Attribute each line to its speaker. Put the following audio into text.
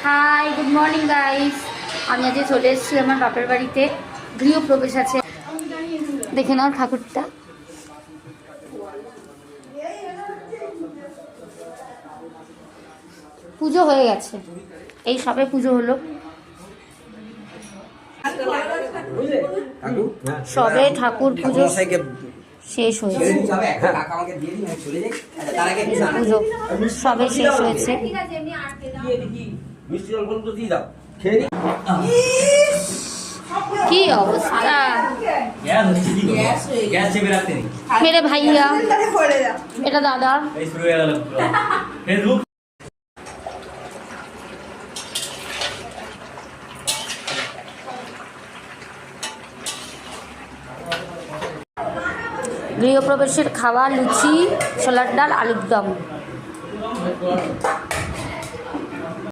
Speaker 1: High, good morning guys. আমি আজকে চলে এসেছি আমার বাপের বাড়িতে। গৃহপ্রবেশ আছে, দেখে নাও ঠাকুরটা। পুজো হয়ে গেছে, এই সবে পুজো হলো, সবে ঠাকুর পুজো শেষ হয়েছে। পুজো সবে শেষ হয়েছে। কি অবস্থা মেরে ভাইয়া, এটা দাদা। গৃহপ্রবেশের খাওয়া লুচি, ছোলার ডাল, আলুর দম।